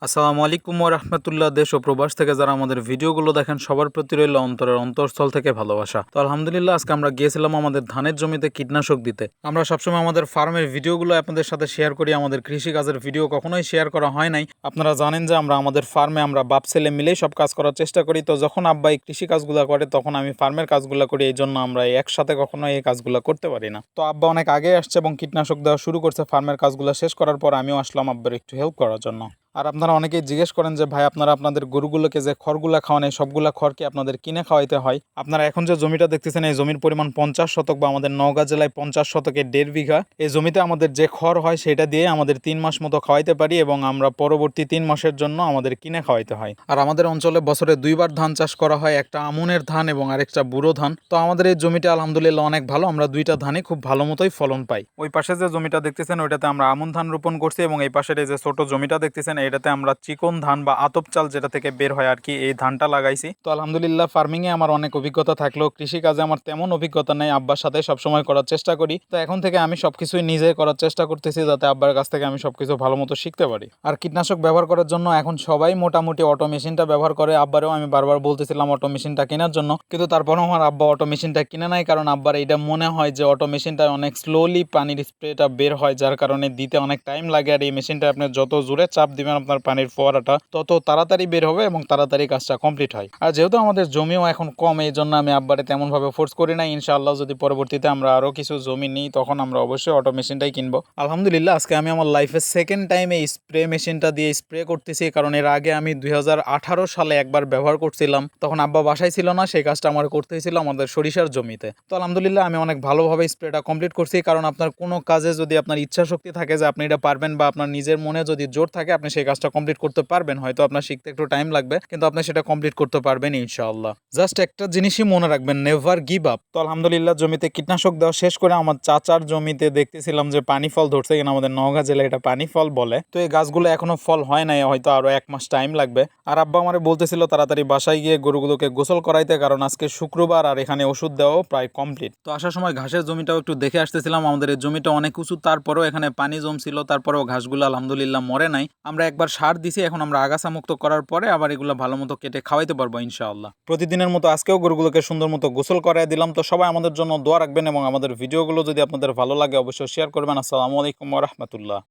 আসসালামু আলাইকুম ওয়া রাহমাতুল্লাহ। দেশ ও প্রবাস থেকে যারা আমাদের ভিডিওগুলো দেখেন সবার প্রতি রইল অন্তরের অন্তঃস্থল থেকে ভালোবাসা। তো আলহামদুলিল্লাহ আজকে আমরা গিয়েছিলাম আমাদের ধানের জমিতে কীটনাশক দিতে। আমরা সবসময় আমাদের ফার্মের ভিডিওগুলো আপনাদের সাথে শেয়ার করি, আমাদের কৃষিকাজের ভিডিও কখনোই শেয়ার করা হয় নাই। আপনারা জানেন যে আমরা আমাদের ফার্মে আমরা বাপ ছেলে মিলেই সব কাজ করার চেষ্টা করি। তো যখন আব্বা এই কৃষি কাজগুলো করে তখন আমি ফার্মের কাজগুলো করি, এই জন্য আমরা একসাথে কখনোই এই কাজগুলো করতে পারি না। তো আব্বা অনেক আগে আসছে এবং কীটনাশক দেওয়া শুরু করছে। ফার্মের কাজগুলো শেষ করার পর আমিও আসলাম আব্বার একটু হেল্প করার জন্য। আর আপনারা অনেকেই জিজ্ঞেস করেন যে ভাই আপনারা আপনাদের গরুগুলোকে যে খড়গুলা খাওয়ান এই সবগুলা খড় কি আপনাদের কিনে খাওয়াইতে হয়? আপনারা এখন যে জমিটা দেখতেছেন এই জমির পরিমাণ 50 শতক বা আমাদের নওগাঁ জেলায় 50 শতকে 1.5 বিঘা। এই জমিতে আমাদের যে খড় হয় সেটা দিয়ে আমাদের 3 মাস মতো খাওয়াইতে পারি এবং আমরা পরবর্তী 3 মাসের জন্য আমাদের কিনে খাওয়াইতে হয়। আর আমাদের অঞ্চলে বছরে 2বার ধান চাষ করা হয়, একটা আমনের ধান এবং আরেকটা বুড়ো ধান। তো আমাদের এই জমিটা আলহামদুলিল্লাহ অনেক ভালো, আমরা 2টা ধানই খুব ভালো মতোই ফলন পাই। ওই পাশে যে জমিটা দেখতেছেন ওইটাতে আমরা আমন ধান রোপণ করছি এবং এই পাশের এই যে ছোট জমিটা দেখতেছেন এটাতে আমরা চিকন ধান বা আতপ চাল যেটা থেকে বের হয় আর কি, এই ধানটা লাগাইছি। তো আলহামদুলিল্লাহ ফার্মিংয়ে আমার অনেক অভিজ্ঞতা থাকলেও কৃষিকাজে আমার তেমন অভিজ্ঞতা নেই, আব্বার সাথে সবসময় করার চেষ্টা করি। তো এখন থেকে আমি সবকিছুই নিজে করার চেষ্টা করতেছি যাতে আব্বার কাছ থেকে আমি সবকিছু ভালো মতো শিখতে পারি। আর কীটনাশক ব্যবহার করার জন্য এখন সবাই মোটামুটি অটো মেশিনটা ব্যবহার করে। আব্বারেও আমি বারবার বলতেছিলাম অটো মেশিনটা কেনার জন্য, কিন্তু তারপরেও আমার আব্বা অটো মেশিনটা কিনে নাই, কারণ আব্বার এইটা মনে হয় যে অটো মেশিনটা অনেক স্লোলি পানির স্প্রেটা বের হয়, যার কারণে দিতে অনেক টাইম লাগে। আর এই মেশিনটা আপনি যত জোরে চাপ দিবেন আপনার পানির ফোয়ারাটা তত তাড়াতাড়ি বের হবে এবং তাড়াতাড়ি কাজটা কমপ্লিট হয়। আর যেহেতু আমাদের জমিও এখন কম, এই জন্য আমি আব্বারে তেমনভাবে ফোর্স করি না। ইনশাআল্লাহ যদি পরবর্তীতে আমরা আরও কিছু জমি নিই তখন আমরা অবশ্যই অটো মেশিনটাই কিনবো। আলহামদুলিল্লাহ আজকে আমি আমার লাইফের সেকেন্ড টাইম এই স্প্রে মেশিনটা দিয়ে স্প্রে করতেছি, কারণ এর আগে আমি 2018 সালে একবার ব্যবহার করছিলাম, তখন আব্বা বাসায় ছিল না, সেই কাজটা আমার করতে হয়েছিল আমাদের সরিষার জমিতে। তো আলহামদুলিল্লাহ আমি অনেক ভালোভাবে স্প্রেটা কমপ্লিট করছি, কারণ আপনার কোনো কাজে যদি আপনার ইচ্ছা শক্তি থাকে যে আপনি এটা পারবেন বা আপনার নিজের মনে যদি জোর থাকে আপনি সেই কাজটা কমপ্লিট করতে পারবেন। হয়তো আপনার শিখতে একটু টাইম লাগবে কিন্তু আপনি সেটা কমপ্লিট করতে পারবেন ইনশাআল্লাহ। জাস্ট একটা জিনিসই মনে রাখবেন, নেভার গিভ আপ। তো আলহামদুলিল্লাহ জমিতে কীটনাশক দেওয়া শেষ করে আমার চাচার জমিতে দেখতেছিলাম যে পানি ফল ধরছে কিনা, আমাদের নওগাঁ জেলায় এটা পানি ফল বলে। তো এই গাছগুলো এখনো ফল হয় নাই, হয়তো আরো 1 মাস টাইম লাগবে। আর আব্বা আমারে বলতেছিল তাড়াতাড়ি বাসায় গিয়ে গরুগুলোকে গোসল করাইতে, কারণ আজকে শুক্রবার আর এখানে ওষুধ দেওয়াও প্রায় কমপ্লিট। তো আসার সময় ঘাসের জমিটাও একটু দেখে আসতেছিলাম। আমাদের এই জমিটা অনেক উঁচু, তারপরেও এখানে পানি জমছিল, তারপরেও ঘাসগুলো আলহামদুলিল্লাহ মরে নাই। আমরা একবার সার দিছি, এখন আমরা আগাছা মুক্ত করার পরে আবার এগুলো ভালো মতো কেটে খাওয়াইতে পারবো ইনশাআল্লাহ। প্রতিদিনের মতো আজকেও গরুগুলোকে সুন্দর মতো গোসল করাই দিলাম। তো সবাই আমাদের জন্য দোয়া রাখবেন এবং আমাদের ভিডিওগুলো যদি আপনাদের ভালো লাগে অবশ্যই শেয়ার করবেন। আসসালামু আলাইকুম ওয়া রাহমাতুল্লাহ।